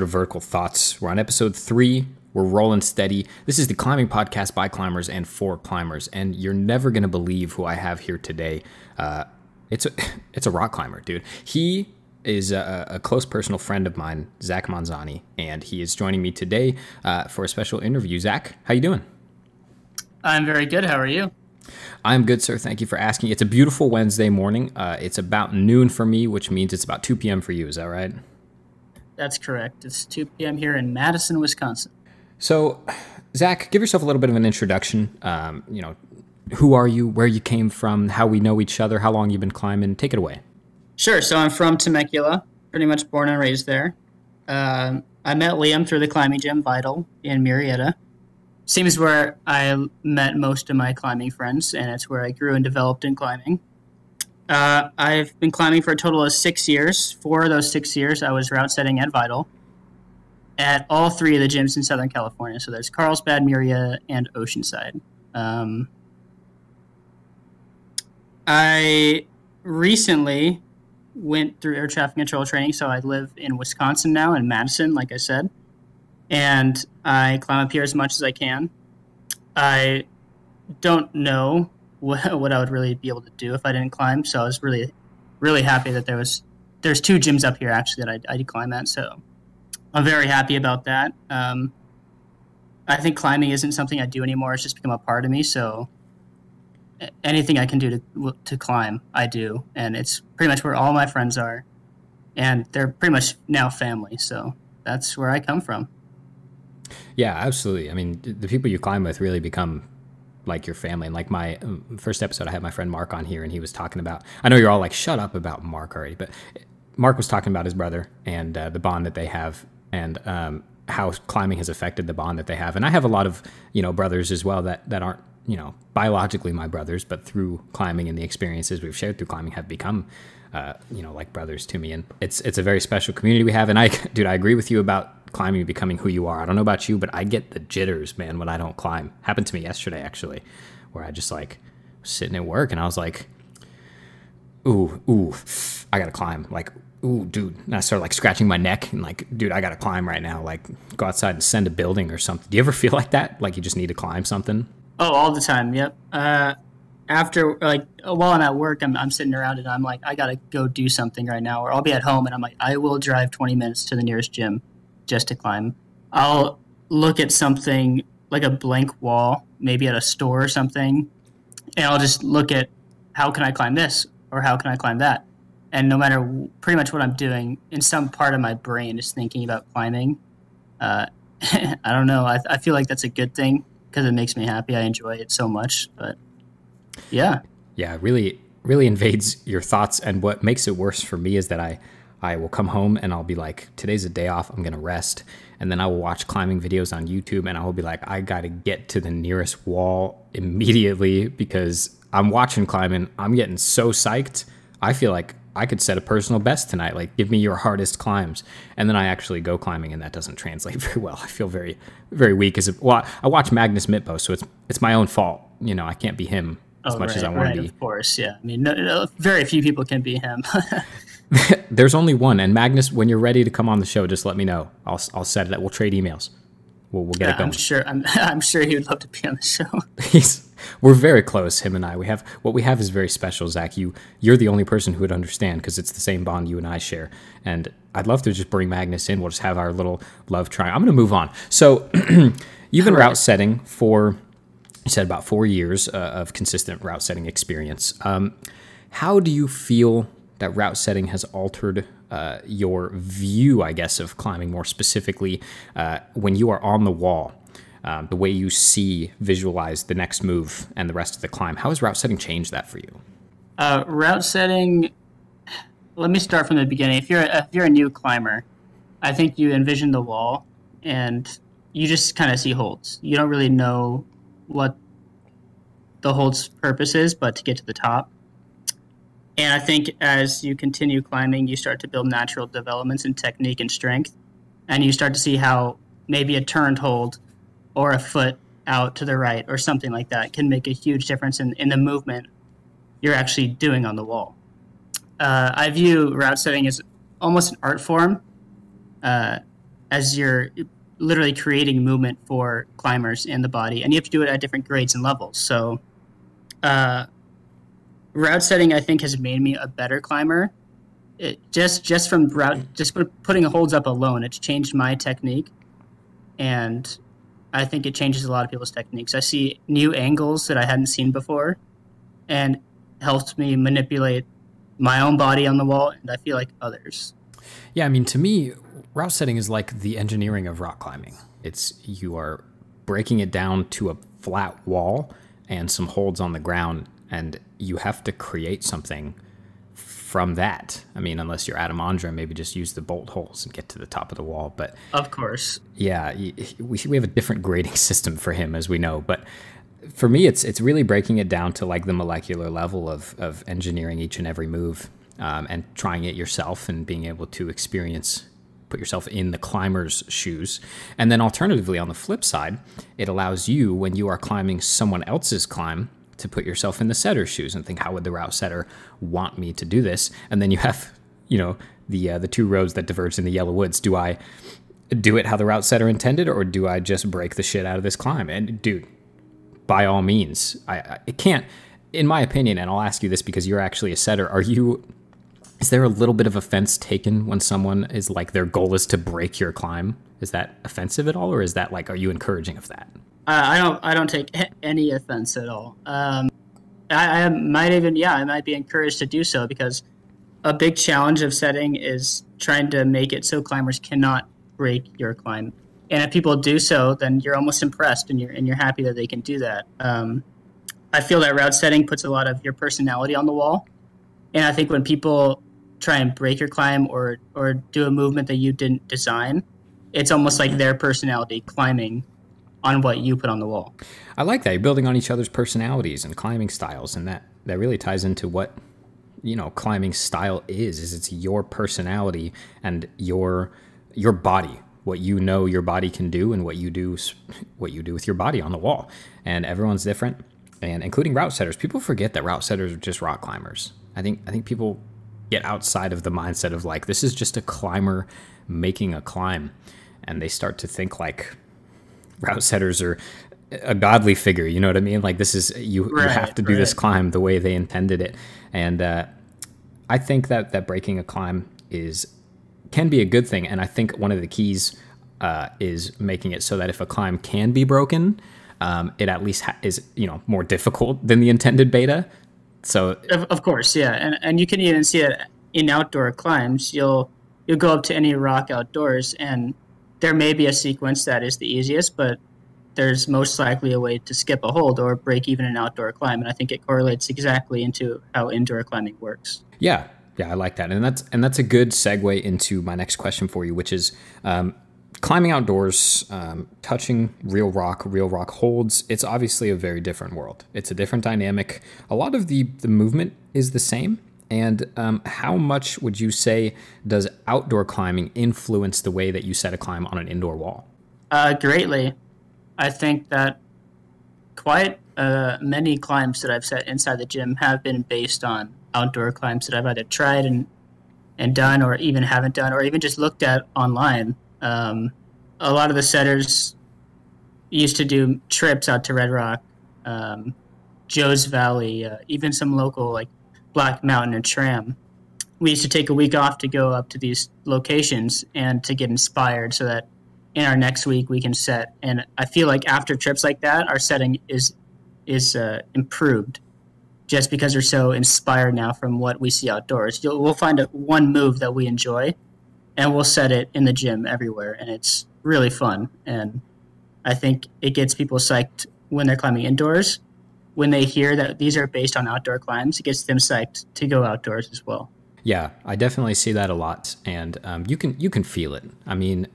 of Vertical Thoughts. We're on episode 3. We're rolling steady. This is the climbing podcast by climbers and for climbers, and you're never going to believe who I have here today. It's a rock climber, dude. He is a close personal friend of mine, Zach Manzani, and he is joining me today for a special interview. Zach, how you doing? I'm very good. How are you? I'm good, sir. Thank you for asking. It's a beautiful Wednesday morning. It's about noon for me, which means it's about 2 p.m. for you. Is that right? That's correct. It's 2 p.m. here in Madison, Wisconsin. So, Zach, give yourself a little bit of an introduction. Who are you, where you came from, how we know each other, how long you've been climbing. Take it away. Sure. So I'm from Temecula, pretty much born and raised there. I met Liam through the climbing gym, Vital, in Murrieta. Seems where I met most of my climbing friends, and it's where I grew and developed in climbing. I've been climbing for a total of 6 years. 4 of those 6 years, I was route setting at Vital at all 3 of the gyms in Southern California. So there's Carlsbad, Murrieta, and Oceanside. I recently went through air traffic control training, so I live in Wisconsin now, in Madison, like I said. And I climb up here as much as I can. I don't know what I would really be able to do if I didn't climb. So I was really, really happy that there's 2 gyms up here actually that I did climb at. So I'm very happy about that. I think climbing isn't something I do anymore. It's just become a part of me. So anything I can do to climb, I do. And it's pretty much where all my friends are. And they're pretty much now family. So that's where I come from. Yeah, absolutely. I mean, the people you climb with really become like your family. And like my first episode, I had my friend Mark on here, and he was talking about, I know you're all like, shut up about Mark already, but Mark was talking about his brother and the bond that they have, and how climbing has affected the bond that they have. And I have a lot of, brothers as well that aren't, biologically my brothers, but through climbing and the experiences we've shared through climbing have become, like brothers to me. And it's a very special community we have. And I agree with you about climbing becoming who you are. I don't know about you, but I get the jitters, man, when I don't climb. Happened to me yesterday, actually, where I just like was sitting at work and I was like, ooh, I gotta climb. Like, ooh, dude. And I started like scratching my neck and like, dude, I gotta climb right now. Like, go outside and send a building or something. Do you ever feel like that? Like you just need to climb something? Oh, all the time. Yep. After, like, while I'm at work, I'm sitting around and I'm like, I gotta go do something right now. Or I'll be at home and I'm like, I will drive 20 minutes to the nearest gym just to climb. I'll look at something like a blank wall, maybe at a store or something, and I'll just look at how can I climb this or how can I climb that. And no matter pretty much what I'm doing, in some part of my brain is thinking about climbing. I don't know. I feel like that's a good thing because it makes me happy. I enjoy it so much. But yeah. Yeah, it really invades your thoughts. And what makes it worse for me is that I will come home and I'll be like, today's a day off, I'm going to rest. And then I will watch climbing videos on YouTube and I will be like, I got to get to the nearest wall immediately because I'm watching climbing. I'm getting so psyched. I feel like I could set a personal best tonight. Like, give me your hardest climbs. And then I actually go climbing and that doesn't translate very well. I feel very, very weak. I watch Magnus Mitbo, so it's my own fault. I can't be him as much as I want to be. Of course, yeah. I mean, no, very few people can be him. There's only one. And Magnus, when you're ready to come on the show, just let me know. I'll set it up. We'll trade emails. We'll get it going. I'm sure he would love to be on the show. We're very close, him and I. What we have is very special, Zach. You're the only person who would understand because it's the same bond you and I share. And I'd love to just bring Magnus in. We'll just have our little love triangle. I'm going to move on. So you've been route setting for, you said, about 4 years of consistent route setting experience. How do you feel that route setting has altered your view, I guess, of climbing more specifically when you are on the wall, the way you visualize the next move and the rest of the climb? How has route setting changed that for you? Route setting, let me start from the beginning. If you're a new climber, I think you envision the wall and you just kind of see holds. You don't really know what the hold's purpose is, but to get to the top. And I think as you continue climbing, you start to build natural developments in technique and strength. And you start to see how maybe a turned hold or a foot out to the right or something like that can make a huge difference in the movement you're actually doing on the wall. I view route setting as almost an art form. as you're literally creating movement for climbers in the body, and you have to do it at different grades and levels. So, uh, route setting, I think, has made me a better climber. Just from putting holds up alone, it's changed my technique, and I think it changes a lot of people's techniques. I see new angles that I hadn't seen before, and helps me manipulate my own body on the wall, and I feel like others. Yeah, I mean, to me, route setting is like the engineering of rock climbing. It's you are breaking it down to a flat wall and some holds on the ground, and you have to create something from that. I mean, unless you're Adam Ondra, maybe just use the bolt holes and get to the top of the wall. But Of course. yeah, we have a different grading system for him, as we know. But for me, it's really breaking it down to like the molecular level of engineering each and every move, and trying it yourself and being able to put yourself in the climber's shoes. And then alternatively, on the flip side, it allows you, when you are climbing someone else's climb, to put yourself in the setter's shoes and think, how would the route setter want me to do this? And then you have, the two roads that diverge in the Yellow Woods. Do I do it how the route setter intended, or do I just break the shit out of this climb? And dude, by all means, it can't, in my opinion, and I'll ask you this because you're actually a setter, is there a little bit of offense taken when someone is like, their goal is to break your climb? Is that offensive at all, or is that like, are you encouraging of that? I don't take any offense at all. I might be encouraged to do so, because a big challenge of setting is trying to make it so climbers cannot break your climb. And if people do so, then you're almost impressed, and you're happy that they can do that. I feel that route setting puts a lot of your personality on the wall, and I think when people try and break your climb or do a movement that you didn't design, it's almost like their personality climbing on what you put on the wall. I like that. You're building on each other's personalities and climbing styles, and that really ties into what, climbing style is it's your personality and your body, what your body can do, and what you do with your body on the wall. And everyone's different, and including route setters. People forget that route setters are just rock climbers. I think people get outside of the mindset of like, this is just a climber making a climb, and they start to think like route setters are a godly figure. You know what I mean? Like, this is you have to do this climb the way they intended it. And I think that breaking a climb can be a good thing. And I think one of the keys is making it so that if a climb can be broken, it at least is more difficult than the intended beta. So of course, yeah, and you can even see it in outdoor climbs. You'll go up to any rock outdoors, and there may be a sequence that is the easiest, but there's most likely a way to skip a hold or break even an outdoor climb, and I think it correlates exactly into how indoor climbing works. Yeah, I like that, and that's a good segue into my next question for you, which is climbing outdoors, touching real rock holds. It's obviously a very different world. It's a different dynamic. A lot of the movement is the same. And how much would you say does outdoor climbing influence the way that you set a climb on an indoor wall? Greatly. I think that quite many climbs that I've set inside the gym have been based on outdoor climbs that I've either tried and done, or even haven't done, or even just looked at online. A lot of the setters used to do trips out to Red Rock, Joe's Valley, even some local like Black Mountain and Tram. We used to take a week off to go up to these locations and to get inspired, so that in our next week we can set. And I feel like after trips like that, our setting is improved, just because we're so inspired now from what we see outdoors. We'll find one move that we enjoy, and we'll set it in the gym everywhere, and it's really fun. And I think it gets people psyched when they're climbing indoors. When they hear that these are based on outdoor climbs, it gets them psyched to go outdoors as well. Yeah, I definitely see that a lot, and you can feel it. I mean,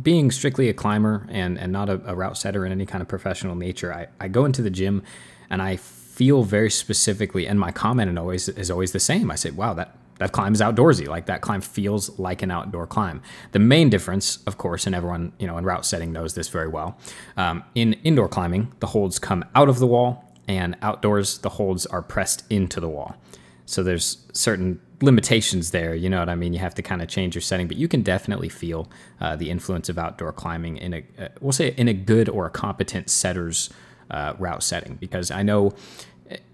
being strictly a climber and not a route setter in any kind of professional nature, I go into the gym and I feel very specifically, and my comment is always the same. I say, wow, that climb is outdoorsy. Like, that climb feels like an outdoor climb. The main difference, of course, and everyone in route setting knows this very well, in indoor climbing, the holds come out of the wall, and outdoors, the holds are pressed into the wall. So there's certain limitations there. You know what I mean? You have to kind of change your setting, but you can definitely feel the influence of outdoor climbing in a, we'll say in a good or a competent setter's route setting, because I know,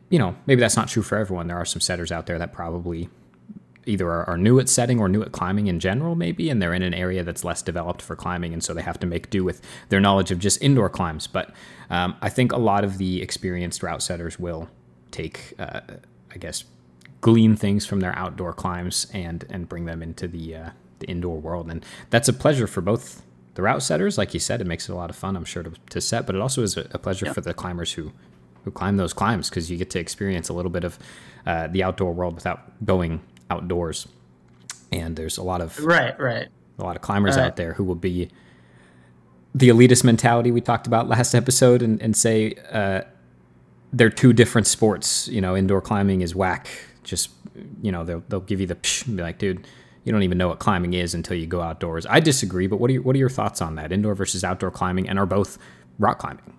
you know, maybe that's not true for everyone. There are some setters out there that probably either are new at setting or new at climbing in general, maybe, and they're in an area that's less developed for climbing, and so they have to make do with their knowledge of just indoor climbs. But I think a lot of the experienced route setters will take, I guess, glean things from their outdoor climbs and bring them into the indoor world. And that's a pleasure for both the route setters. Like you said, it makes it a lot of fun, I'm sure, to set, but it also is a pleasure for the climbers who climb those climbs, because you get to experience a little bit of the outdoor world without going outdoors. And there's a lot of a lot of climbers out there who will be the elitist mentality we talked about last episode and say they're two different sports. You know, indoor climbing is whack. Just, you know, they'll give you the psh and be like, dude, you don't even know what climbing is until you go outdoors. I disagree, but what are your thoughts on that? Indoor versus outdoor climbing, and are both rock climbing?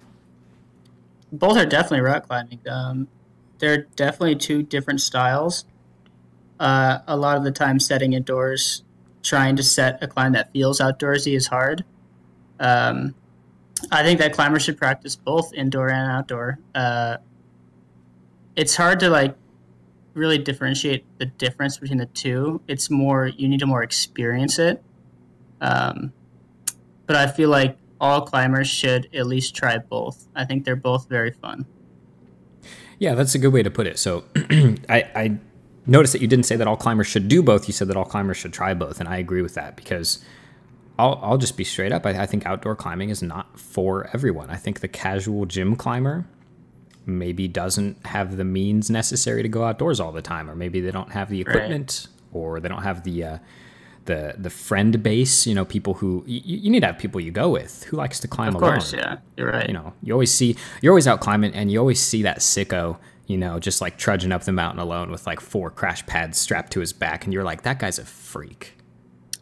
Both are definitely rock climbing. They're definitely two different styles. A lot of the time setting indoors, trying to set a climb that feels outdoorsy is hard. I think that climbers should practice both indoor and outdoor. It's hard to like really differentiate the difference between the two. It's more, you need to more experience it. But I feel like all climbers should at least try both. I think they're both very fun. Yeah, that's a good way to put it. So I noticed that you didn't say that all climbers should do both. You said that all climbers should try both, and I agree with that, because I'll just be straight up. I think outdoor climbing is not for everyone. I think the casual gym climber maybe doesn't have the means necessary to go outdoors all the time, or maybe they don't have the equipment, or they don't have the friend base. You know, people who you need to have people you go with. Who likes to climb alone? Of course, yeah, you're right. You know, you're always out climbing, and you always see that sicko, you know, just like trudging up the mountain alone with like 4 crash pads strapped to his back, and you're like, that guy's a freak.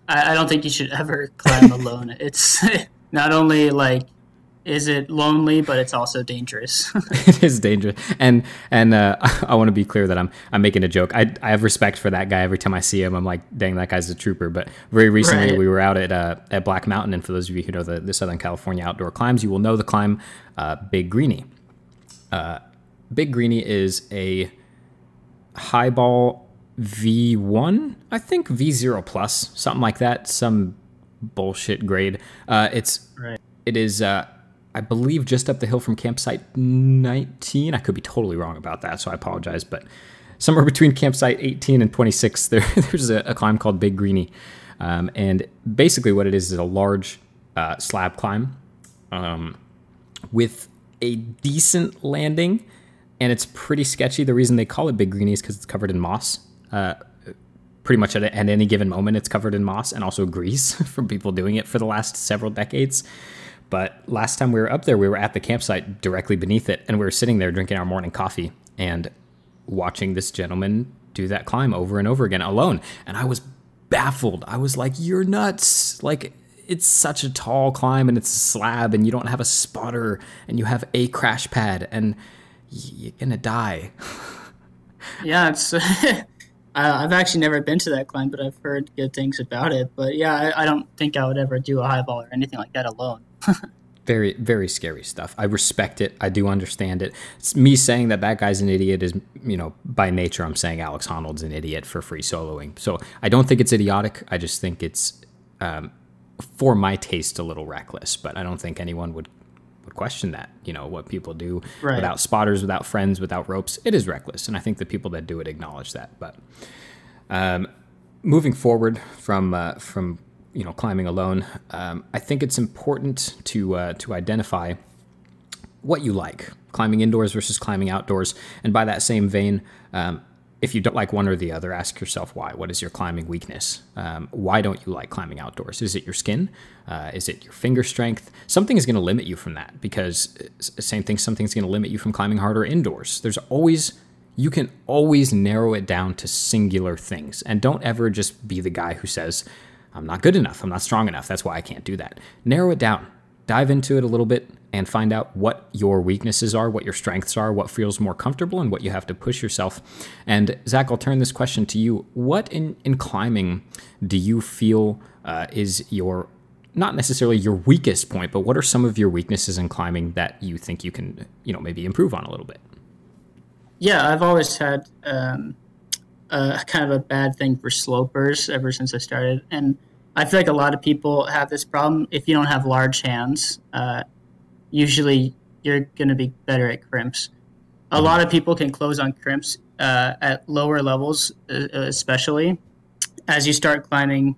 I don't think you should ever climb alone. It's not only like, is it lonely, but it's also dangerous. It is dangerous, and I want to be clear that I'm making a joke. I have respect for that guy. Every time I see him, I'm like, dang, that guy's a trooper. But very recently, we were out at Black Mountain, and for those of you who know the Southern California outdoor climbs, you will know the climb Big Greenie. Big Greenie is a highball V1, I think V0 plus, something like that, some bullshit grade. It is. I believe just up the hill from campsite 19. I could be totally wrong about that, so I apologize. But somewhere between campsite 18 and 26, there's a climb called Big Greenie. And basically what it is a large slab climb with a decent landing, and it's pretty sketchy. The reason they call it Big Greenie is because it's covered in moss. Pretty much at any given moment, it's covered in moss and also grease from people doing it for the last several decades. But last time we were up there, we were at the campsite directly beneath it, and we were sitting there drinking our morning coffee and watching this gentleman do that climb over and over again alone. And I was baffled. I was like, you're nuts. Like, it's such a tall climb, and it's a slab, and you don't have a spotter, and you have a crash pad, and you're going to die. Yeah, it's... I've actually never been to that climb, but I've heard good things about it. But yeah, I don't think I would ever do a highball or anything like that alone. Very, very scary stuff. I respect it. I do understand it. It's me saying that guy's an idiot is, you know, by nature, I'm saying Alex Honnold's an idiot for free soloing. So I don't think it's idiotic. I just think it's, for my taste, a little reckless. But I don't think anyone would question that. You know, what people do without spotters, without friends, without ropes, it is reckless. And I think the people that do it acknowledge that. But moving forward from you know, climbing alone, I think it's important to identify what you like, climbing indoors versus climbing outdoors. And by that same vein, if you don't like one or the other, ask yourself why. What is your climbing weakness? Why don't you like climbing outdoors? Is it your skin? Is it your finger strength? Something is going to limit you from that, because same thing, something's going to limit you from climbing harder indoors. You can always narrow it down to singular things. And don't ever just be the guy who says, I'm not good enough, I'm not strong enough, that's why I can't do that. Narrow it down. dive into it a little bit and find out what your weaknesses are, what your strengths are, what feels more comfortable, and what you have to push yourself. And Zach, I'll turn this question to you. What in climbing do you feel is your, not necessarily your weakest point, but what are some of your weaknesses in climbing that you think you can, maybe improve on a little bit? Yeah, I've always had kind of a bad thing for slopers ever since I started. And I feel like a lot of people have this problem. If you don't have large hands, usually you're going to be better at crimps. A lot of people can close on crimps at lower levels, especially. As you start climbing,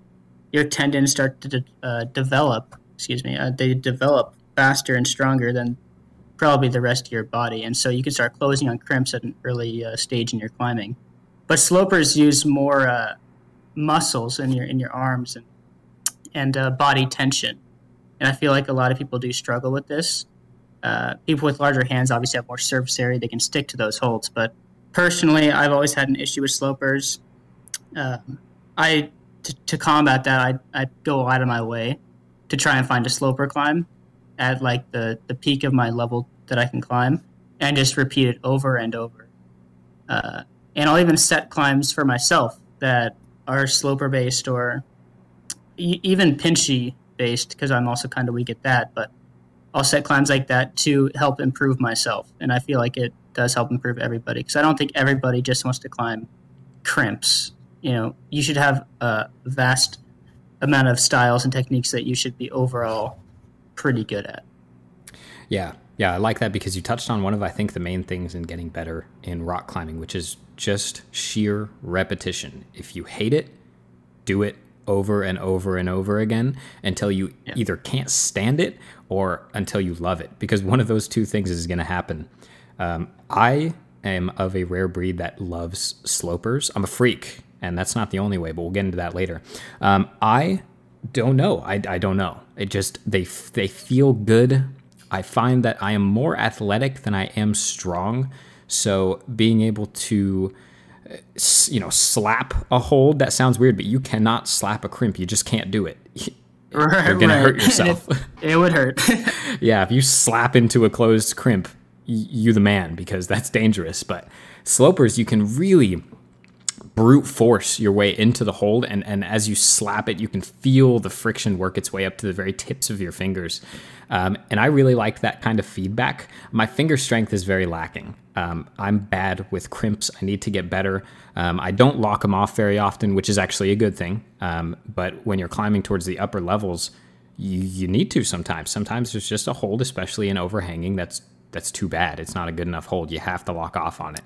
your tendons start to develop. They develop faster and stronger than probably the rest of your body, and so you can start closing on crimps at an early stage in your climbing. But slopers use more muscles in your arms and body tension, and I feel like a lot of people do struggle with this. People with larger hands obviously have more surface area; they can stick to those holds. But personally, I've always had an issue with slopers. To combat that, I go out of my way to try and find a sloper climb at like the peak of my level that I can climb, and just repeat it over and over. And I'll even set climbs for myself that are sloper based or even pinchy based, because I'm also kind of weak at that. But I'll set climbs like that to help improve myself, and I feel like it does help improve everybody, because I don't think everybody just wants to climb crimps. You should have a vast amount of styles and techniques that you should be overall pretty good at. Yeah, I like that, because you touched on one of, I think, the main things in getting better in rock climbing, which is just sheer repetition. If you hate it, do it over and over and over again until you either can't stand it or until you love it, because one of those two things is going to happen. I am of a rare breed that loves slopers. I'm a freak, and that's not the only way, but we'll get into that later. I don't know. I don't know. It just, they feel good. I find that I am more athletic than I am strong. So being able to, slap a hold, that sounds weird, but you cannot slap a crimp. You just can't do it. You're going to hurt yourself. It would hurt. Yeah, if you slap into a closed crimp, you the man, because that's dangerous. But slopers, you can really brute force your way into the hold, and as you slap it, you can feel the friction work its way up to the very tips of your fingers. And I really like that kind of feedback. My finger strength is very lacking. I'm bad with crimps. I need to get better. I don't lock them off very often, which is actually a good thing. But when you're climbing towards the upper levels, you need to sometimes. Sometimes there's just a hold, especially in overhanging, that's too bad. It's not a good enough hold. You have to lock off on it.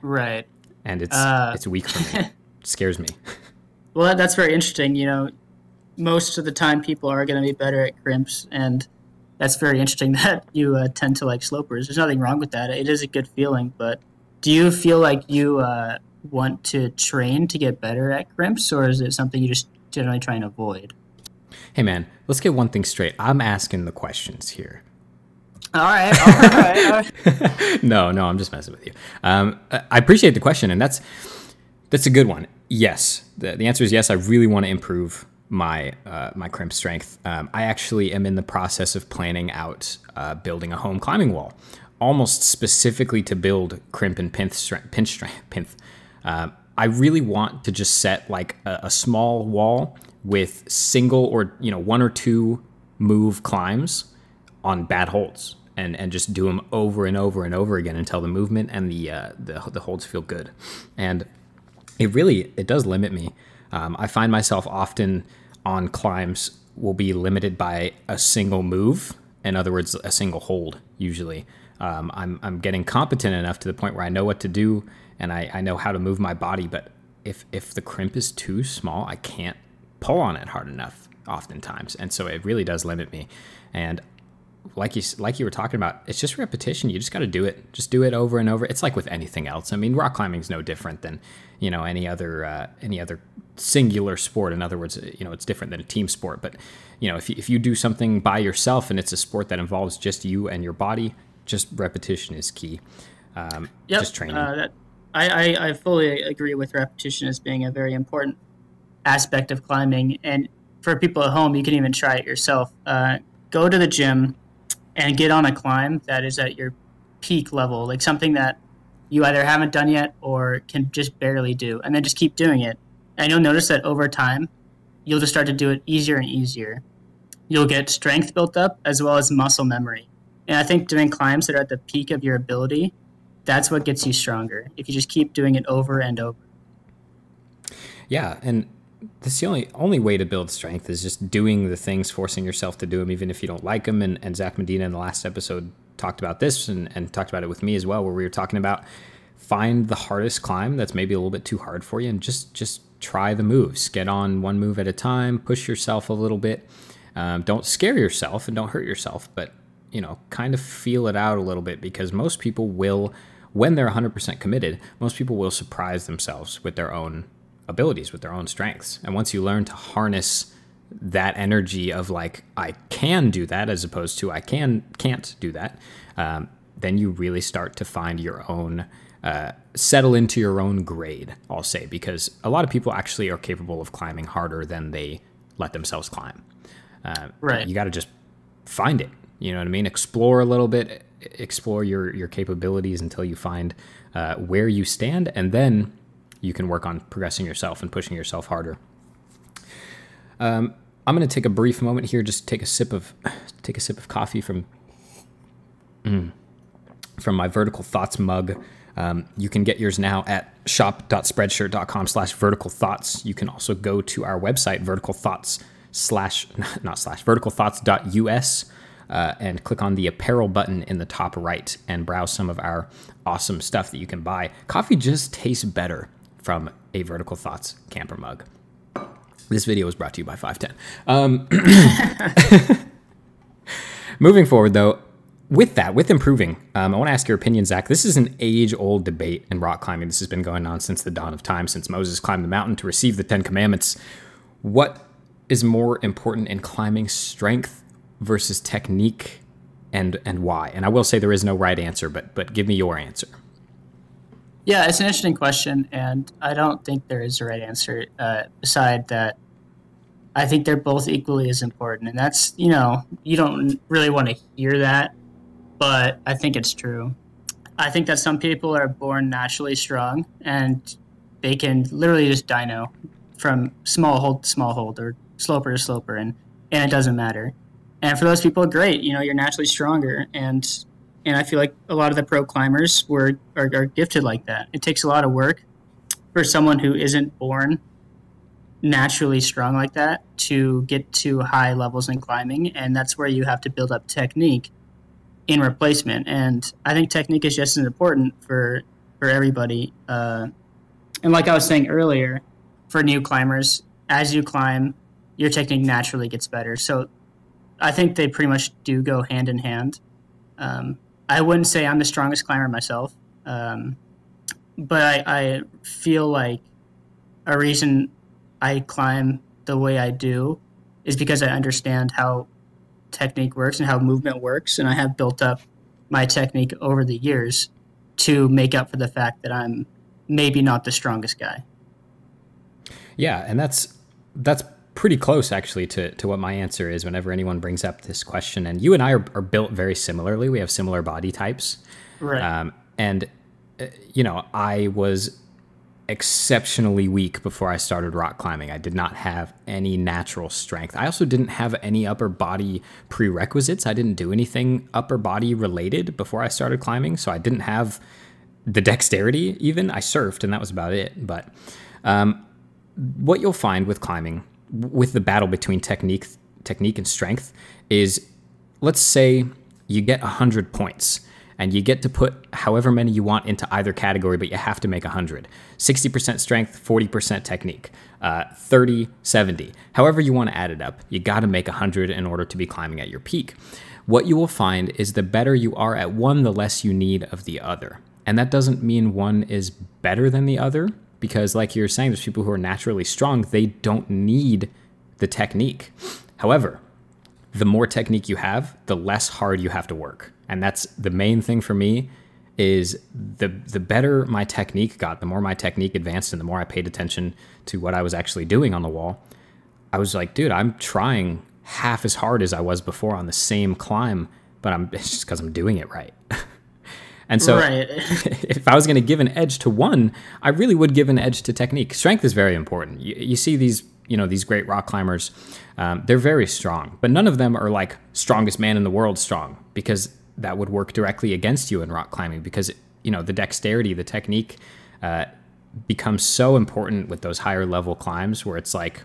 Right. And it's weak for me. It scares me. Well, that's very interesting. Most of the time people are going to be better at crimps, and that's very interesting that you tend to like slopers. There's nothing wrong with that. It is a good feeling, but do you feel like you want to train to get better at crimps, or is it something you just generally try and avoid? Hey, man, let's get one thing straight. I'm asking the questions here. All right. No, I'm just messing with you. I appreciate the question, and that's a good one. Yes, the answer is yes. I really want to improve my crimp strength. I actually am in the process of planning out building a home climbing wall, almost specifically to build crimp and pinch strength. I really want to just set like a small wall with single or one or two move climbs on bad holds. And just do them over and over and over again until the movement and the holds feel good. And it does limit me. I find myself often on climbs will be limited by a single move. In other words, a single hold usually. I'm getting competent enough to the point where I know what to do and I know how to move my body. But if the crimp is too small, I can't pull on it hard enough oftentimes. And so it really does limit me. And like you were talking about, it's just repetition. You just got to do it. Just do it over and over. It's like with anything else. I mean, rock climbing is no different than any other singular sport. In other words, it's different than a team sport. But if you do something by yourself and it's a sport that involves just you and your body, just repetition is key. Just training. I fully agree with repetition as being a very important aspect of climbing. And for people at home, you can even try it yourself. go to the gym and get on a climb that is at your peak level, like something that you either haven't done yet or can just barely do, and then just keep doing it. And you'll notice that over time, you'll just start to do it easier and easier. You'll get strength built up as well as muscle memory. And I think doing climbs that are at the peak of your ability, that's what gets you stronger. If you just keep doing it over and over. Yeah, and that's the only way to build strength is just doing the things, forcing yourself to do them, even if you don't like them. And Zach Manzani in the last episode talked about this and talked about it with me as well, where we were talking about find the hardest climb that's maybe a little bit too hard for you and just try the moves. Get on one move at a time, push yourself a little bit. Don't scare yourself and don't hurt yourself, but kind of feel it out a little bit, because most people will, when they're 100% committed, most people will surprise themselves with their own abilities, with their own strengths. And once you learn to harness that energy of like, I can do that, as opposed to I can't do that, then you really start to find your own, settle into your own grade, I'll say, because a lot of people actually are capable of climbing harder than they let themselves climb. Right. You got to just find it. You know what I mean? Explore a little bit, explore your capabilities until you find where you stand, and then you can work on progressing yourself and pushing yourself harder. I'm going to take a brief moment here, just take a sip of coffee from my Vertical Thoughts mug. You can get yours now at shop.spreadshirt.com/verticalthoughts. You can also go to our website, verticalthoughts.us, and click on the apparel button in the top right and browse some of our awesome stuff that you can buy. Coffee just tastes better from a Vertical Thoughts camper mug. This video was brought to you by 510. Moving forward, though, with improving, I want to ask your opinion, Zach. This is an age-old debate in rock climbing. This has been going on since the dawn of time, since Moses climbed the mountain to receive the 10 Commandments. What is more important in climbing, strength versus technique, and why? And I will say there is no right answer, but give me your answer. Yeah, it's an interesting question, and I don't think there is a right answer. Beside that, I think they're both equally as important, and that's, you don't really want to hear that, but I think it's true. I think that some people are born naturally strong, and they can literally just dyno from small hold to small hold or sloper to sloper, and it doesn't matter. And for those people, great, you're naturally stronger, and I feel like a lot of the pro climbers are gifted like that. It takes a lot of work for someone who isn't born naturally strong like that to get to high levels in climbing, and that's where you have to build up technique in replacement. And I think technique is just as important for everybody. And like I was saying earlier, for new climbers, as you climb, your technique naturally gets better. So I think they pretty much do go hand in hand. I wouldn't say I'm the strongest climber myself, but I feel like a reason I climb the way I do is because I understand how technique works and how movement works, and I have built up my technique over the years to make up for the fact that I'm maybe not the strongest guy. Yeah, and that's pretty close, actually, to what my answer is whenever anyone brings up this question. And you and I are built very similarly. We have similar body types. Right. And I was exceptionally weak before I started rock climbing. I did not have any natural strength. I also didn't have any upper body prerequisites. I didn't do anything upper body related before I started climbing. So I didn't have the dexterity even. I surfed and that was about it. But what you'll find with climbing, with the battle between technique and strength, is, let's say you get 100 points and you get to put however many you want into either category, but you have to make 100. 60% strength, 40% technique, 30, 70. However you want to add it up, you got to make 100 in order to be climbing at your peak. What you will find is the better you are at one, the less you need of the other. And that doesn't mean one is better than the other, because like you're saying, there's people who are naturally strong, they don't need the technique. However, the more technique you have, the less hard you have to work. And that's the main thing for me, is the better my technique got, the more my technique advanced and the more I paid attention to what I was actually doing on the wall, I was like, dude, I'm trying half as hard as I was before on the same climb, but it's just because I'm doing it right. And so Right. if I was going to give an edge to one, I really would give an edge to technique. Strength is very important. You see these, these great rock climbers, they're very strong, but none of them are like strongest man in the world strong, because that would work directly against you in rock climbing, because, the dexterity, the technique becomes so important with those higher level climbs, where it's like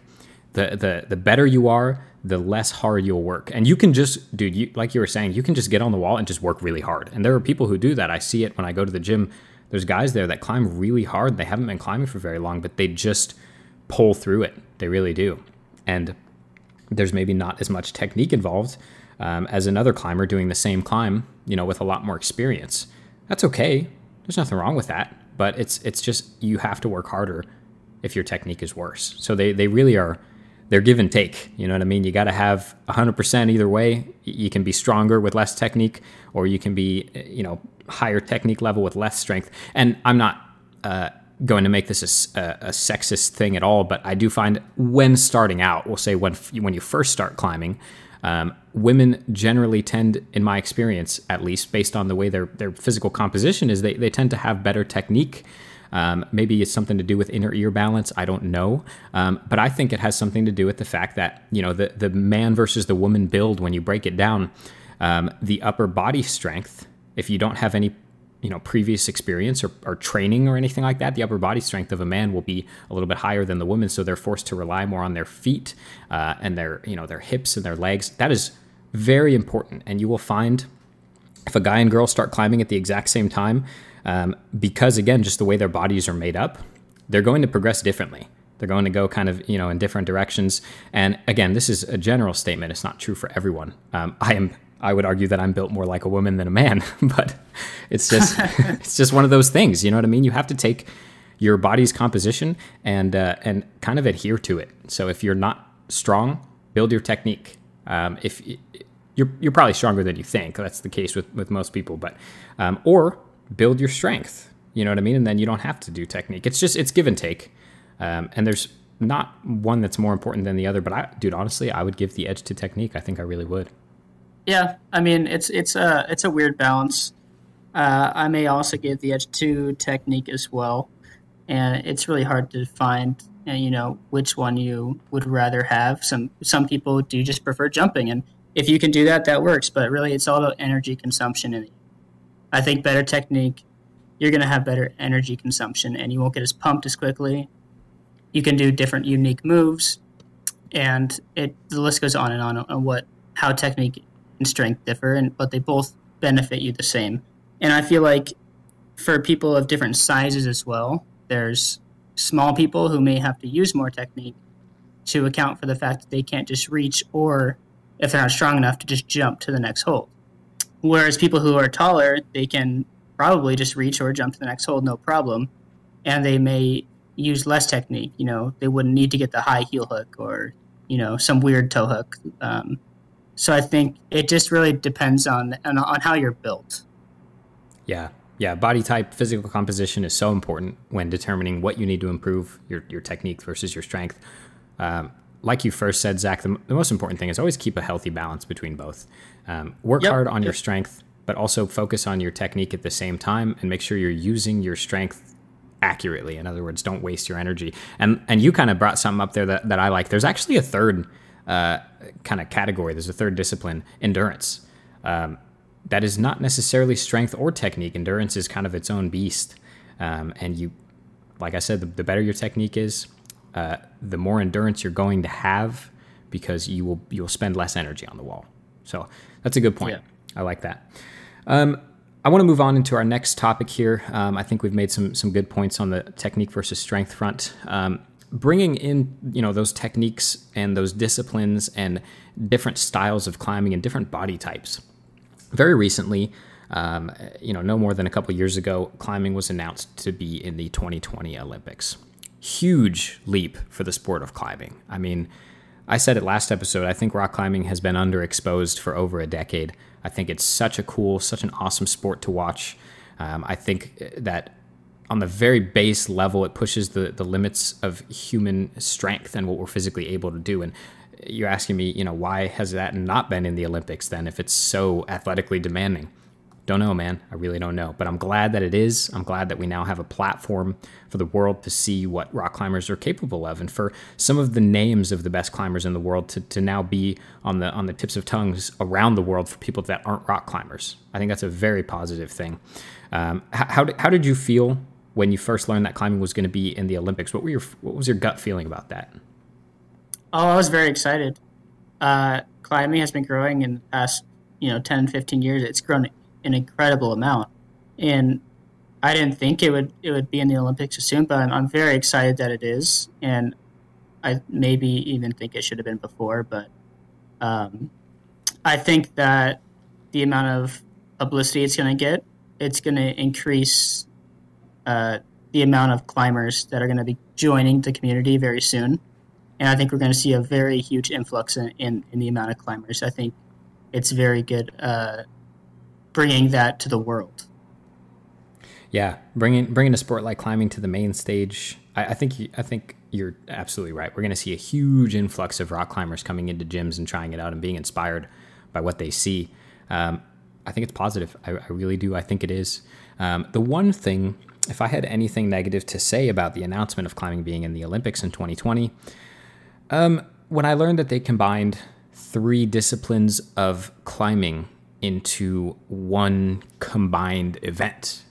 the better you are, the less hard you'll work. And you can just, dude, like you were saying, you can just get on the wall and just work really hard. And there are people who do that. I see it when I go to the gym. There's guys there that climb really hard. They haven't been climbing for very long, but they just pull through it. They really do. And there's maybe not as much technique involved as another climber doing the same climb, with a lot more experience. That's okay. There's nothing wrong with that. But it's just, you have to work harder if your technique is worse. So they really are, they're give and take. You know what I mean? You got to have 100% either way. You can be stronger with less technique, or you can be, higher technique level with less strength. And I'm not going to make this a sexist thing at all, but I do find when starting out, we'll say when you first start climbing, women generally tend, in my experience, at least based on the way their physical composition is, they tend to have better technique. Maybe it's something to do with inner ear balance. I don't know. But I think it has something to do with the fact that, the man versus the woman build, when you break it down, the upper body strength, if you don't have any, previous experience or training or anything like that, the upper body strength of a man will be a little bit higher than the woman. So they're forced to rely more on their feet and their hips and their legs. That is very important. And you will find if a guy and girl start climbing at the exact same time, because again, just the way their bodies are made up, they're going to progress differently. They're going to go kind of, in different directions. And again, this is a general statement. It's not true for everyone. I would argue that I'm built more like a woman than a man, but it's just one of those things. You know what I mean? You have to take your body's composition and kind of adhere to it. So if you're not strong, build your technique. If you're probably stronger than you think, that's the case with most people, but or build your strength. You know what I mean? And then you don't have to do technique. It's give and take. And there's not one that's more important than the other, but honestly, I would give the edge to technique. I think I really would. Yeah, I mean, it's a weird balance. I may also give the edge to technique as well, and it's really hard to find, which one you would rather have. Some people do just prefer jumping, and if you can do that, that works. But really, it's all about energy consumption, and I think better technique, you're going to have better energy consumption, and you won't get as pumped as quickly. You can do different unique moves, and the list goes on and on how technique and strength differ, but they both benefit you the same. And I feel like for people of different sizes as well, there's small people who may have to use more technique to account for the fact that they can't just reach, or if they're not strong enough, to just jump to the next hold. Whereas people who are taller, they can probably just reach or jump to the next hold, no problem. And they may use less technique. They wouldn't need to get the high heel hook or, some weird toe hook. So I think it just really depends on how you're built. Yeah. Body type, physical composition is so important when determining what you need to improve your technique versus your strength. Like you first said, Zach, the most important thing is always keep a healthy balance between both. Work hard on your strength, but also focus on your technique at the same time, and make sure you're using your strength accurately. In other words, don't waste your energy. And you kind of brought something up there that I like. There's actually a third kind of category. There's a third discipline, endurance. That is not necessarily strength or technique. Endurance is kind of its own beast. And you, like I said, the better your technique is, the more endurance you're going to have, because you'll spend less energy on the wall. So that's a good point. Yeah. I like that. I want to move on into our next topic here. I think we've made some good points on the technique versus strength front. Bringing in, those techniques and those disciplines and different styles of climbing and different body types. Very recently, no more than a couple years ago, climbing was announced to be in the 2020 Olympics. Huge leap for the sport of climbing. I mean, I said it last episode, I think rock climbing has been underexposed for over a decade. I think it's such an awesome sport to watch. I think that on the very base level, it pushes the limits of human strength and what we're physically able to do. And you're asking me, why has that not been in the Olympics then if it's so athletically demanding? Don't know, man. I really don't know. But I'm glad that it is. I'm glad that we now have a platform for the world to see what rock climbers are capable of, and for some of the names of the best climbers in the world to now be on the tips of tongues around the world for people that aren't rock climbers. I think that's a very positive thing. How did you feel when you first learned that climbing was going to be in the Olympics? What was your gut feeling about that? Oh, I was very excited. Climbing has been growing in the past, 10, 15 years. It's grown an incredible amount. And I didn't think it would be in the Olympics soon, but I'm very excited that it is. And I maybe even think it should have been before, but I think that the amount of publicity it's going to increase the amount of climbers that are going to be joining the community very soon. And I think we're going to see a very huge influx in the amount of climbers. I think it's very good bringing that to the world. Yeah, bringing a sport like climbing to the main stage. I think you're absolutely right. We're going to see a huge influx of rock climbers coming into gyms and trying it out and being inspired by what they see. I think it's positive. I really do. I think it is. The one thing, if I had anything negative to say about the announcement of climbing being in the Olympics in 2020, when I learned that they combined 3 disciplines of climbing into one combined event,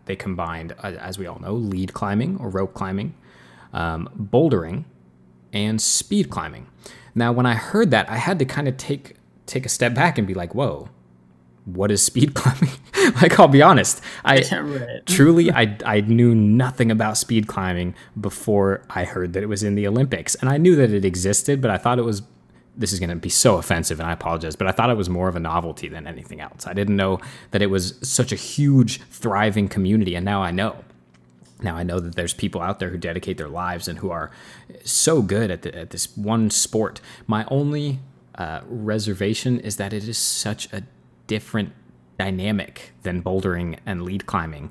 they combined, as we all know, lead climbing or rope climbing, bouldering, and speed climbing. Now, when I heard that, I had to kind of take a step back and be like, whoa, what is speed climbing? Like, I'll be honest, truly, I knew nothing about speed climbing before I heard that it was in the Olympics. And I knew that it existed, but I thought this is going to be so offensive, and I apologize, but I thought it was more of a novelty than anything else. I didn't know that it was such a huge, thriving community, and now I know. Now I know that there's people out there who dedicate their lives and who are so good at this one sport. My only reservation is that it is such a different dynamic than bouldering and lead climbing.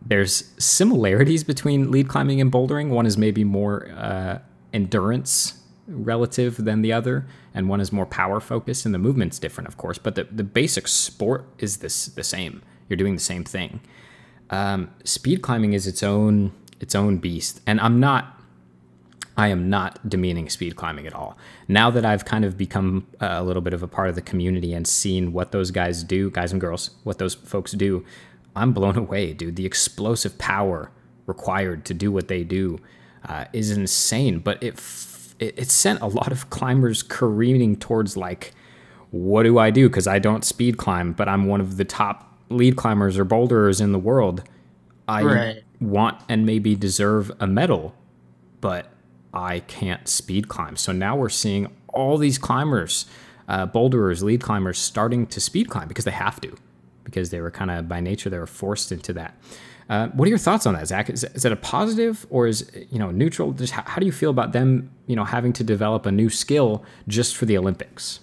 There's similarities between lead climbing and bouldering. One is maybe more endurance relative than the other, and one is more power focused, and the movement's different, of course, but the basic sport is the same. You're doing the same thing. Speed climbing is its own beast, and I am not demeaning speed climbing at all. Now that I've kind of become a little bit of a part of the community and seen what those guys do, guys and girls, what those folks do, I'm blown away, dude. The explosive power required to do what they do is insane, but it sent a lot of climbers careening towards, like, what do I do? Because I don't speed climb, but I'm one of the top lead climbers or boulderers in the world. I want and maybe deserve a medal, but I can't speed climb. So now we're seeing all these climbers, boulderers, lead climbers, starting to speed climb because they have to, because they were kind of, by nature, they were forced into that. What are your thoughts on that, Zach? Is it a positive, or is neutral? Just how do you feel about them, having to develop a new skill just for the Olympics?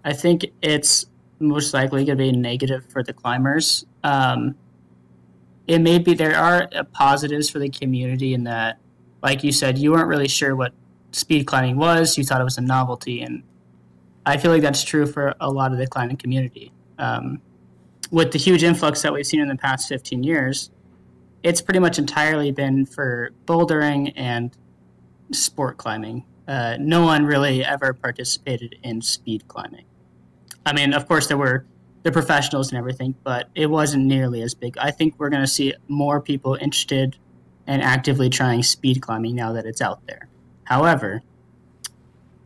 I think it's most likely going to be negative for the climbers. It may be there are positives for the community in that, like you said, you weren't really sure what speed climbing was. You thought it was a novelty, and I feel like that's true for a lot of the climbing community. With the huge influx that we've seen in the past 15 years, it's pretty much entirely been for bouldering and sport climbing. No one really ever participated in speed climbing. I mean, of course, there were the professionals and everything, but it wasn't nearly as big. I think we're going to see more people interested and actively trying speed climbing now that it's out there. However,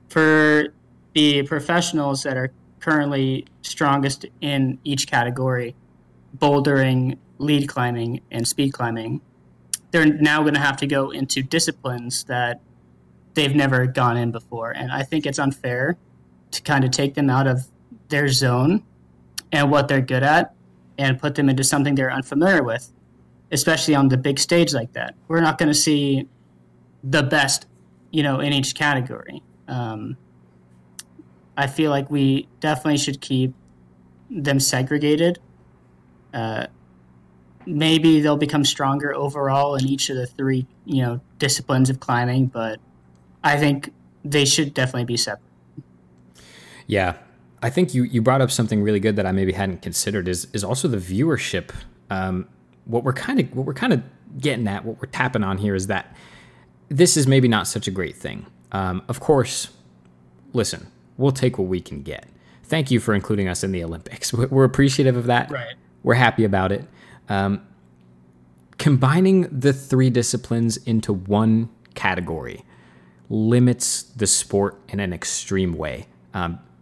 for the professionals that are currently strongest in each category, bouldering, lead climbing, and speed climbing, they're now going to have to go into disciplines that they've never gone in before. And I think it's unfair to kind of take them out of their zone and what they're good at and put them into something they're unfamiliar with, especially on the big stage like that. We're not going to see the best, in each category. I feel like we definitely should keep them segregated. Maybe they'll become stronger overall in each of the 3, disciplines of climbing, but I think they should definitely be separate. Yeah, I think you brought up something really good that I maybe hadn't considered is also the viewership. What we're kind of getting at, what we're tapping on here is that this is maybe not such a great thing. Of course, listen, we'll take what we can get. Thank you for including us in the Olympics. We're appreciative of that. Right. We're happy about it. Combining the three disciplines into one category limits the sport in an extreme way.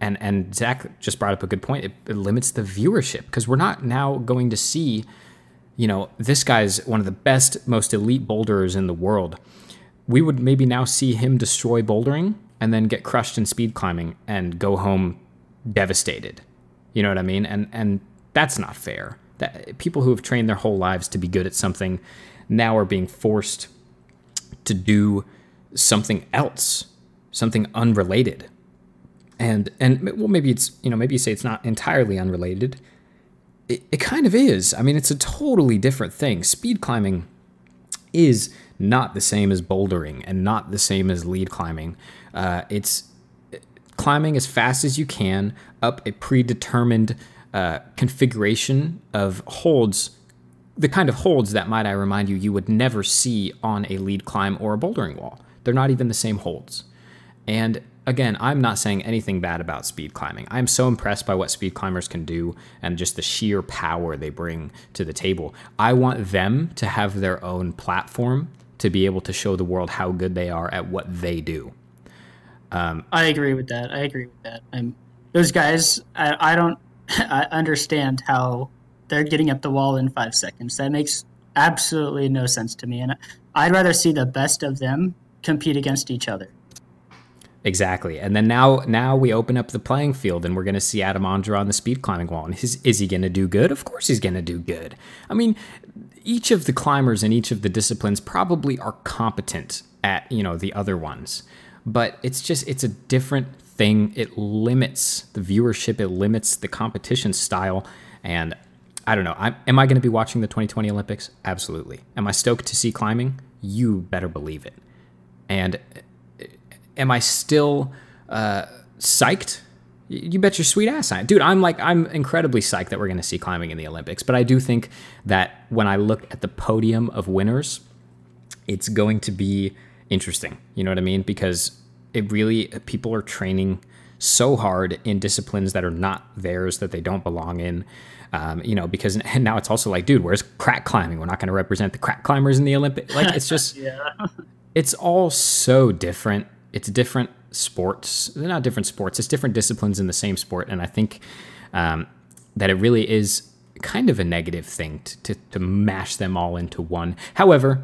And Zach just brought up a good point. It limits the viewership because we're not now going to see, this guy's one of the best, most elite boulderers in the world. We would maybe now see him destroy bouldering and then get crushed in speed climbing and go home devastated. You know what I mean? And that's not fair. That people who have trained their whole lives to be good at something now are being forced to do something else, something unrelated. And well, maybe it's, maybe you say it's not entirely unrelated. It kind of is. I mean, it's a totally different thing. Speed climbing is not the same as bouldering and not the same as lead climbing. It's climbing as fast as you can up a predetermined configuration of holds, the kind of holds that, might I remind you, you would never see on a lead climb or a bouldering wall. They're not even the same holds. And again, I'm not saying anything bad about speed climbing. I'm so impressed by what speed climbers can do and just the sheer power they bring to the table. I want them to have their own platform to be able to show the world how good they are at what they do. I agree with that. Those guys, I don't I understand how they're getting up the wall in 5 seconds. That makes absolutely no sense to me. And I'd rather see the best of them compete against each other. Exactly. And then now we open up the playing field and we're going to see Adam Ondra on the speed climbing wall. And is he going to do good? Of course he's going to do good. I mean, each of the climbers in each of the disciplines probably are competent at, the other ones. But it's a different thing. It limits the viewership. It limits the competition style. And I don't know. Am I going to be watching the 2020 Olympics? Absolutely. Am I stoked to see climbing? You better believe it. And am I still psyched? You bet your sweet ass I am. Dude, I'm incredibly psyched that we're going to see climbing in the Olympics. But I do think that when I look at the podium of winners, it's going to be interesting. You know what I mean? Because people are training so hard in disciplines that are not theirs, that they don't belong in. Because and now it's also like, dude, where's crack climbing? We're not going to represent the crack climbers in the Olympics. Like, it's just, Yeah. It's all so different. It's different sports. They're not different sports. It's different disciplines in the same sport. And I think that it really is kind of a negative thing to mash them all into one. However,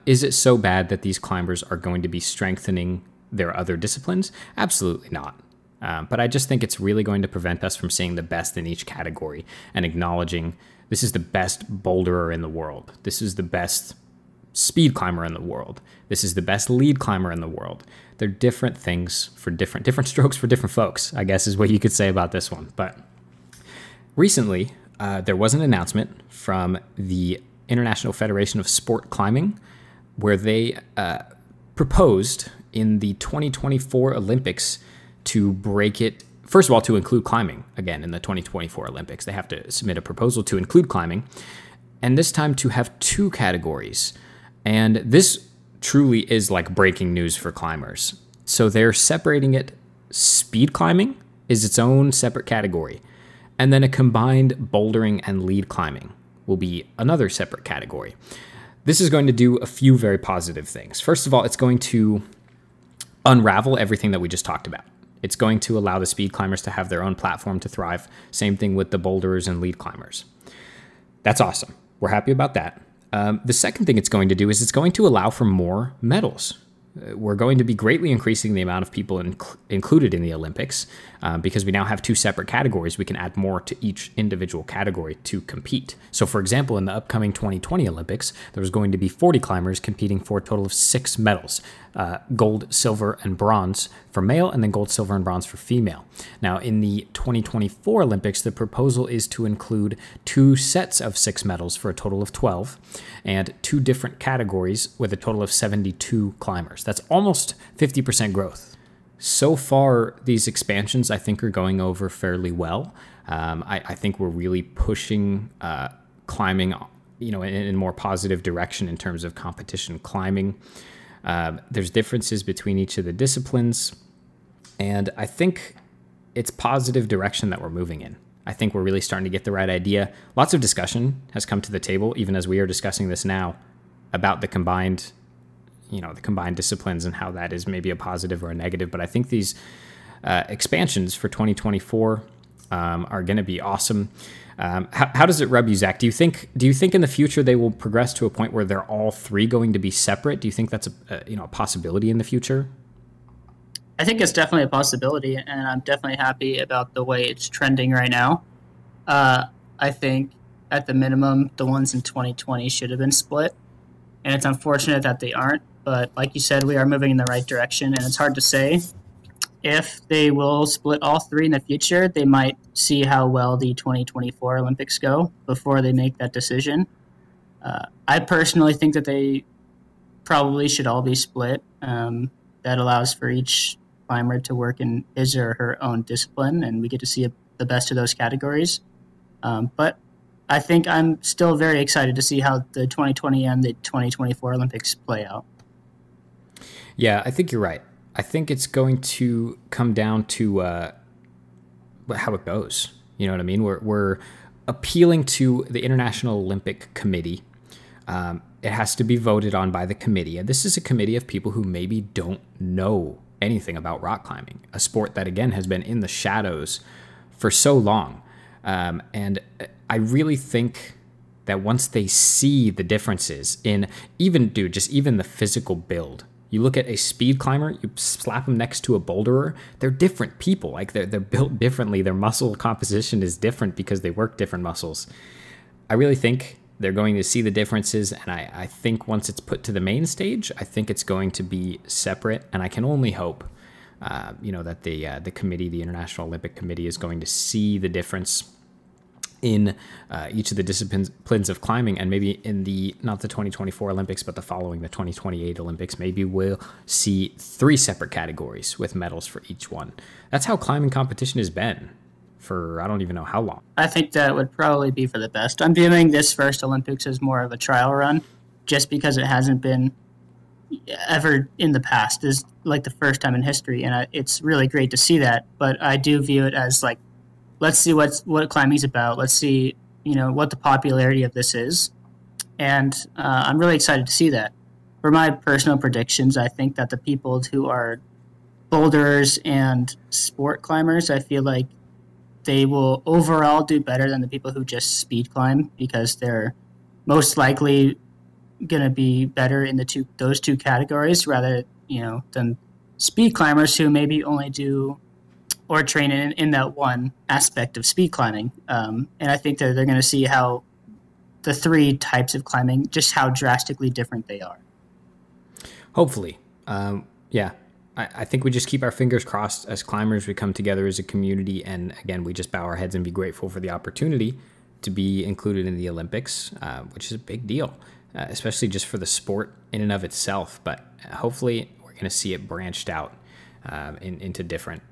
is it so bad that these climbers are going to be strengthening their other disciplines? Absolutely not. But I just think it's really going to prevent us from seeing the best in each category and acknowledging this is the best boulderer in the world. This is the best speed climber in the world. This is the best lead climber in the world. They're different things for different strokes for different folks, I guess is what you could say about this one. But recently, there was an announcement from the International Federation of Sport Climbing where they proposed in the 2024 Olympics to break it. First of all, to include climbing again in the 2024 Olympics. They have to submit a proposal to include climbing, and this time to have 2 categories. And this truly is like breaking news for climbers. So they're separating it. Speed climbing is its own separate category. And then a combined bouldering and lead climbing will be another separate category. This is going to do a few very positive things. First of all, it's going to unravel everything that we just talked about. It's going to allow the speed climbers to have their own platform to thrive. Same thing with the boulderers and lead climbers. That's awesome. We're happy about that. The second thing it's going to do is it's going to allow for more medals. We're going to be greatly increasing the amount of people included in the Olympics because we now have 2 separate categories. We can add more to each individual category to compete. So, for example, in the upcoming 2020 Olympics, there's going to be 40 climbers competing for a total of 6 medals, gold, silver, and bronze for male, and then gold, silver, and bronze for female. Now, in the 2024 Olympics, the proposal is to include 2 sets of 6 medals for a total of 12, and 2 different categories with a total of 72 climbers. climbers. That's almost 50% growth. So far, these expansions, I think, are going over fairly well. I think we're really pushing climbing, in a more positive direction in terms of competition climbing. There's differences between each of the disciplines, and I think it's positive direction that we're moving in. I think we're really starting to get the right idea. Lots of discussion has come to the table, even as we are discussing this now, about the combined disciplines and how that is maybe a positive or a negative. But I think these expansions for 2024 are going to be awesome. How does it rub you, Zach? Do you think in the future they will progress to a point where they're all three going to be separate? Do you think that's a possibility in the future? I think it's definitely a possibility, and I'm definitely happy about the way it's trending right now. I think at the minimum, the ones in 2020 should have been split, and it's unfortunate that they aren't. But like you said, we are moving in the right direction, and it's hard to say if they will split all three in the future. They might see how well the 2024 Olympics go before they make that decision. I personally think that they probably should all be split. That allows for each climber to work in his or her own discipline, and we get to see the best of those categories. But I think I'm still very excited to see how the 2020 and the 2024 Olympics play out. Yeah, I think you're right. I think it's going to come down to how it goes. You know what I mean? We're appealing to the International Olympic Committee. It has to be voted on by the committee. And this is a committee of people who maybe don't know anything about rock climbing, a sport that, again, has been in the shadows for so long. And I really think that once they see the differences in even the physical build, you look at a speed climber, you slap them next to a boulderer, they're different people. Like they're built differently. Their muscle composition is different because they work different muscles. I really think they're going to see the differences, and I think once it's put to the main stage, I think it's going to be separate, and I can only hope, that the committee, the International Olympic Committee, is going to see the difference in each of the disciplines of climbing, and maybe in not the 2024 Olympics, but the 2028 Olympics, maybe we'll see 3 separate categories with medals for each one. That's how climbing competition has been for I don't even know how long. I think that would probably be for the best. I'm viewing this first Olympics as more of a trial run, just because it hasn't been ever in the past. This is like the first time in history, and it's really great to see that. But I do view it as like, let's see what climbing's about. Let's see, what the popularity of this is, and I'm really excited to see that. For my personal predictions, I think that the people who are boulderers and sport climbers, I feel like they will overall do better than the people who just speed climb, because they're most likely going to be better in those two categories rather than speed climbers who maybe only do or train in that one aspect of speed climbing. And I think that they're going to see how the 3 types of climbing, just how drastically different they are. Hopefully. Yeah. I think we just keep our fingers crossed as climbers. We come together as a community, and again, we just bow our heads and be grateful for the opportunity to be included in the Olympics, which is a big deal, especially just for the sport in and of itself. But hopefully we're going to see it branched out into different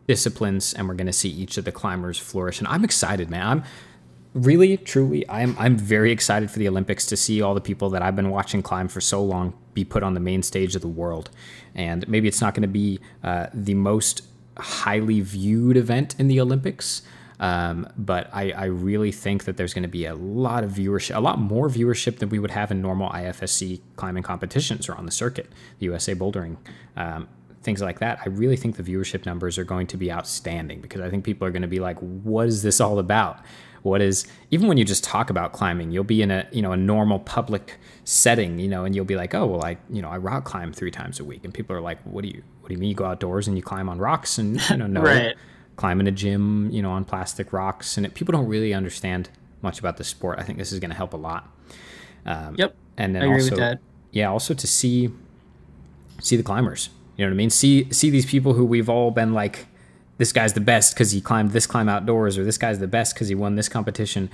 disciplines, and we're going to see each of the climbers flourish. And I'm excited, man. I'm really, truly, I'm very excited for the Olympics, to see all the people that I've been watching climb for so long be put on the main stage of the world. And maybe it's not going to be the most highly viewed event in the Olympics, but I really think that there's going to be a lot of viewership, a lot more viewership than we would have in normal IFSC climbing competitions or on the circuit, the USA Bouldering, things like that. I really think the viewership numbers are going to be outstanding, because I think people are going to be like, what is this all about? Even when you just talk about climbing, you'll be in a normal public setting, and you'll be like, oh, well, I rock climb 3 times a week. And people are like, what do you mean? You go outdoors and you climb on rocks and, no, right. Climb in a gym, on plastic rocks. And people don't really understand much about the sport. I think this is going to help a lot. Yep. And then I agree also, with that. Yeah, also to see the climbers, you know what I mean? See these people who we've all been like, this guy's the best because he climbed this climb outdoors, or this guy's the best because he won this competition.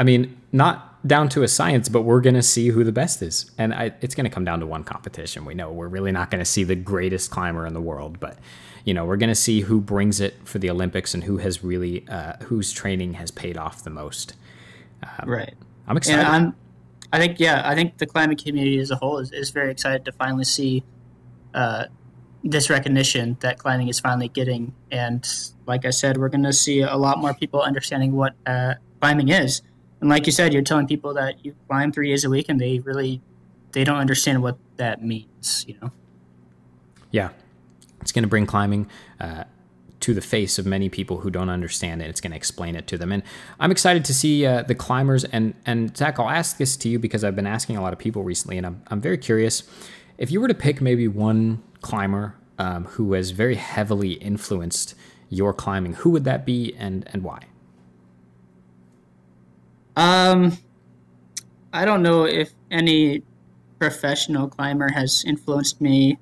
I mean, not down to a science, but we're going to see who the best is. And it's going to come down to one competition. We know we're really not going to see the greatest climber in the world, but we're going to see who brings it for the Olympics and who has really, whose training has paid off the most. Right. I'm excited. And I think the climbing community as a whole is very excited to finally see this recognition that climbing is finally getting. And like I said, we're going to see a lot more people understanding what climbing is. And like you said, you're telling people that you climb 3 days a week, and they don't understand what that means. Yeah, it's going to bring climbing to the face of many people who don't understand it. It's going to explain it to them. And I'm excited to see the climbers. And Zach, I'll ask this to you because I've been asking a lot of people recently, and I'm very curious. If you were to pick maybe one climber who has very heavily influenced your climbing, who would that be, and why? I don't know if any professional climber has influenced me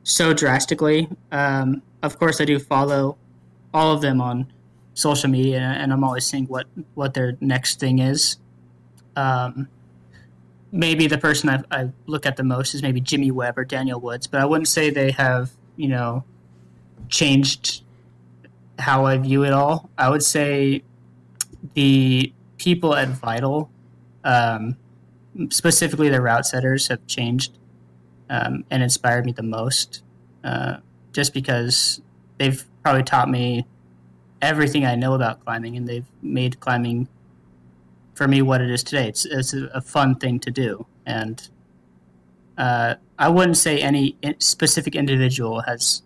so drastically. Of course, I do follow all of them on social media, and I'm always seeing what their next thing is. Maybe the person I look at the most is maybe Jimmy Webb or Daniel Woods, but I wouldn't say they have, changed how I view it all. I would say the people at Vital, specifically the route setters, have changed and inspired me the most, just because they've probably taught me everything I know about climbing, and they've made climbing for me what it is today. It's a fun thing to do, and I wouldn't say any specific individual has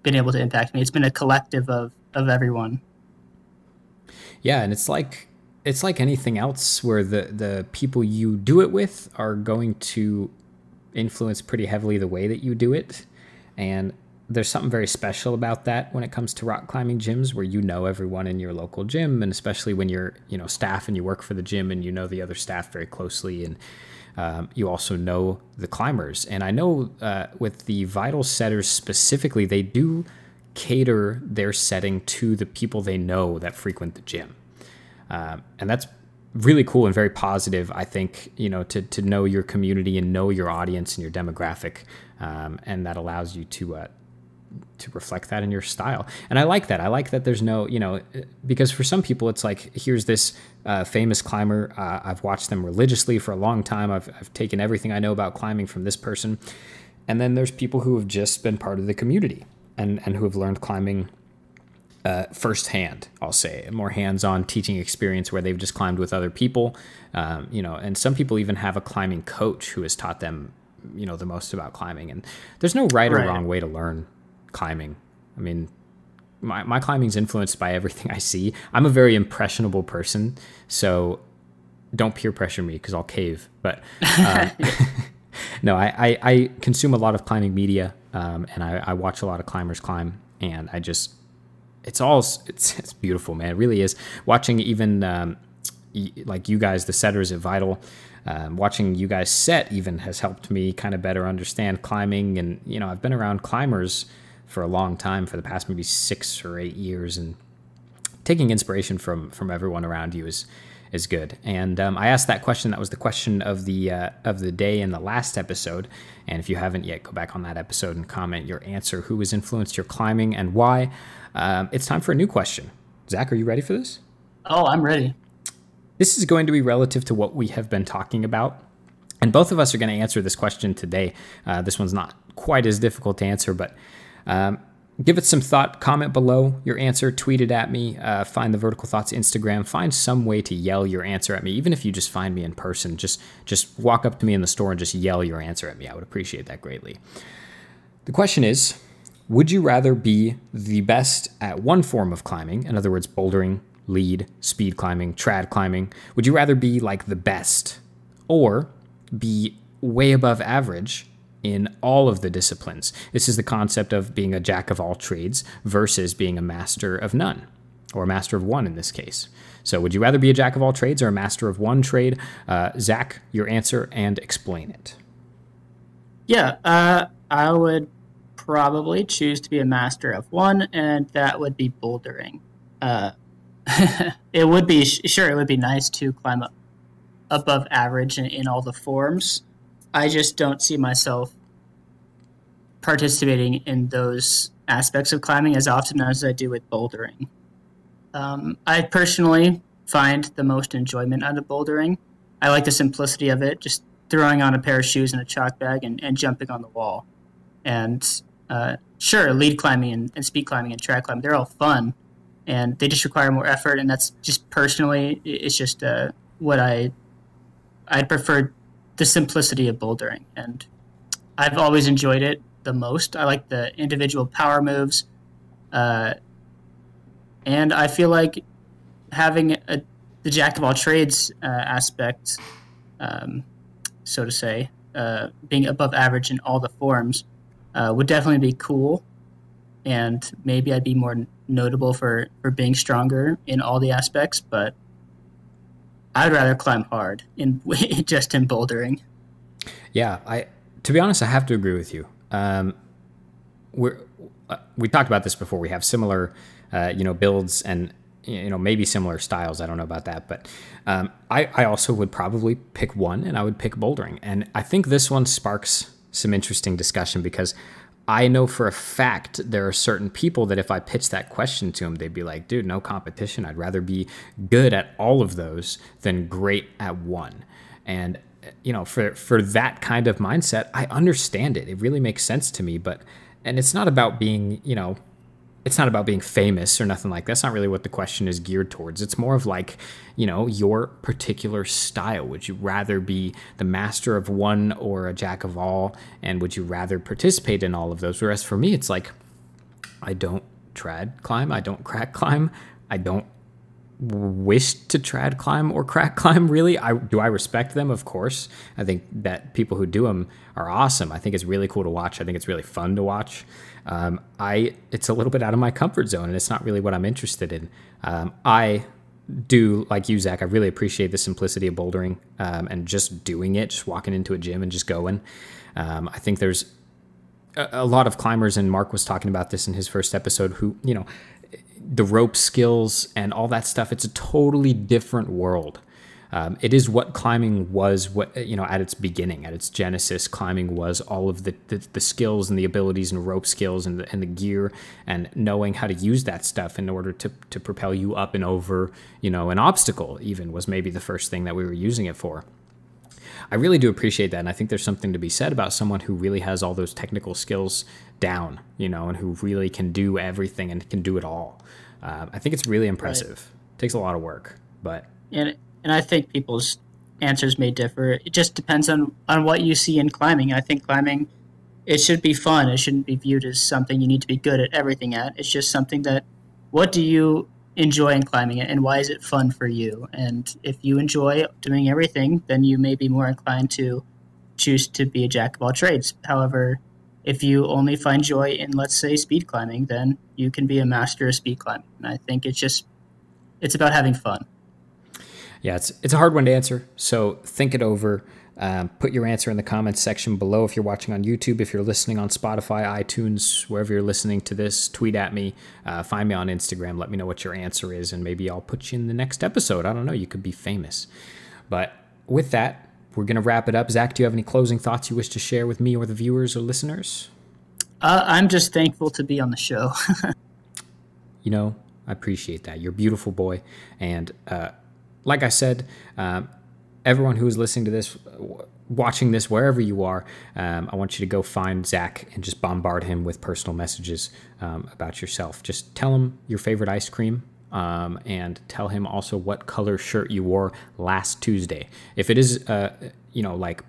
been able to impact me. It's been a collective of everyone. Yeah, and it's like anything else where the people you do it with are going to influence pretty heavily the way that you do it. And there's something very special about that when it comes to rock climbing gyms, where everyone in your local gym, and especially when you're staff and you work for the gym and the other staff very closely, and you also know the climbers. And I know with the Vital setters specifically, they do cater their setting to the people they know that frequent the gym. And that's really cool and very positive, I think, to know your community and know your audience and your demographic. And that allows you to reflect that in your style. And I like that. I like that there's no, because for some people it's like, here's this famous climber. I've watched them religiously for a long time. I've taken everything I know about climbing from this person. And then there's people who have just been part of the community and who have learned climbing firsthand, I'll say, a more hands-on teaching experience where they've just climbed with other people, and some people even have a climbing coach who has taught them, the most about climbing. And there's no right or wrong way to learn climbing. I mean, my climbing's influenced by everything I see. I'm a very impressionable person, so don't peer pressure me because I'll cave. But no, I consume a lot of climbing media, and I watch a lot of climbers climb, and it's beautiful, man. It really is. Watching even like you guys, the setters at Vital, watching you guys set even has helped me kind of better understand climbing. And I've been around climbers for a long time, for the past maybe 6 or 8 years, and taking inspiration from everyone around you is good. And I asked that question. That was the question of the day in the last episode. And if you haven't yet, go back on that episode and comment your answer. Who has influenced your climbing and why? It's time for a new question. Zach, are you ready for this? Oh, I'm ready. This is going to be relative to what we have been talking about. And both of us are going to answer this question today. This one's not quite as difficult to answer, but give it some thought. Comment below your answer. Tweet it at me. Find the Vertical Thoughts Instagram. Find some way to yell your answer at me. Even if you just find me in person, just walk up to me in the store and just yell your answer at me. I would appreciate that greatly. The question is, would you rather be the best at one form of climbing, in other words, bouldering, lead, speed climbing, trad climbing? Would you rather be like the best, or be way above average in all of the disciplines? This is the concept of being a jack of all trades versus being a master of none, or a master of one in this case. So would you rather be a jack of all trades or a master of one trade? Zach, your answer and explain it. Yeah, I would probably choose to be a master of one, and that would be bouldering. It would be sure it would be nice to climb up above average in all the forms. I just don't see myself participating in those aspects of climbing as often as I do with bouldering. I personally find the most enjoyment out of bouldering. I like the simplicity of it, just throwing on a pair of shoes and a chalk bag and jumping on the wall. And sure, lead climbing and speed climbing and track climbing, they're all fun, and they just require more effort. And that's just personally, it's just what I'd prefer the simplicity of bouldering. And I've always enjoyed it the most. I like the individual power moves. And I feel like having the jack of all trades aspect, so to say, being above average in all the forms would definitely be cool. And maybe I'd be more notable for being stronger in all the aspects, but I'd rather climb hard in just in bouldering. Yeah, to be honest, I have to agree with you. We talked about this before. We have similar, builds and maybe similar styles. I don't know about that, but I also would probably pick one, and I would pick bouldering. And I think this one sparks some interesting discussion because I know for a fact there are certain people that if I pitch that question to them, they'd be like, dude, no competition. I'd rather be good at all of those than great at one. And for that kind of mindset, I understand it. It really makes sense to me. And it's not about being, it's not about being famous or nothing like that. That's not really what the question is geared towards. It's more of like, your particular style. Would you rather be the master of one or a jack of all? And would you rather participate in all of those? Whereas for me, it's like, I don't trad climb. I don't crack climb. I don't wish to trad climb or crack climb, really. Do I respect them? Of course. I think that people who do them are awesome. I think it's really cool to watch. I think it's really fun to watch. It's a little bit out of my comfort zone, and it's not really what I'm interested in. I do, like you, Zach, I really appreciate the simplicity of bouldering and just doing it, just walking into a gym and just going. I think there's a lot of climbers, and Mark was talking about this in his first episode, who, the rope skills and all that stuff, it's a totally different world. It is what climbing was, at its beginning, at its genesis. Climbing was all of the skills and the abilities and rope skills and the gear, and knowing how to use that stuff in order to propel you up and over, an obstacle even was maybe the first thing that we were using it for. I really do appreciate that, and I think there's something to be said about someone who really has all those technical skills down, and who really can do everything and can do it all. I think it's really impressive. Right. It takes a lot of work, but and I think people's answers may differ. It just depends on what you see in climbing. I think climbing, it should be fun. It shouldn't be viewed as something you need to be good at everything at. It's just something that, what do you enjoy in climbing it, and why is it fun for you? And if you enjoy doing everything, then you may be more inclined to choose to be a jack of all trades. However, if you only find joy in, let's say, speed climbing, then you can be a master of speed climbing. And I think it's about having fun. Yeah, it's a hard one to answer, so think it over. Put your answer in the comments section below if you're watching on YouTube. If you're listening on Spotify, iTunes, wherever you're listening to this, tweet at me. Find me on Instagram. Let me know what your answer is, and maybe I'll put you in the next episode. I don't know. You could be famous. But with that, we're going to wrap it up. Zach, do you have any closing thoughts you wish to share with me or the viewers or listeners? I'm just thankful to be on the show. I appreciate that. You're a beautiful boy. And like I said, everyone who is listening to this, watching this, wherever you are, I want you to go find Zach and just bombard him with personal messages about yourself. Just tell him your favorite ice cream, and tell him also what color shirt you wore last Tuesday. If it is, like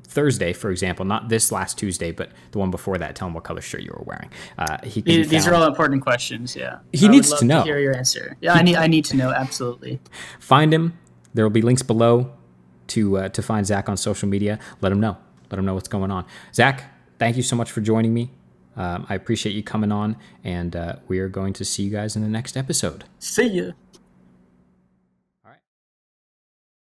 Thursday, for example, not this last Tuesday, but the one before that, tell him what color shirt you were wearing. These are all important questions, yeah. He needs to know. To hear your answer. Yeah, I need to know, absolutely. Find him. There will be links below to find Zach on social media. Let him know. Let him know what's going on. Zach, thank you so much for joining me. I appreciate you coming on, and we are going to see you guys in the next episode. See ya.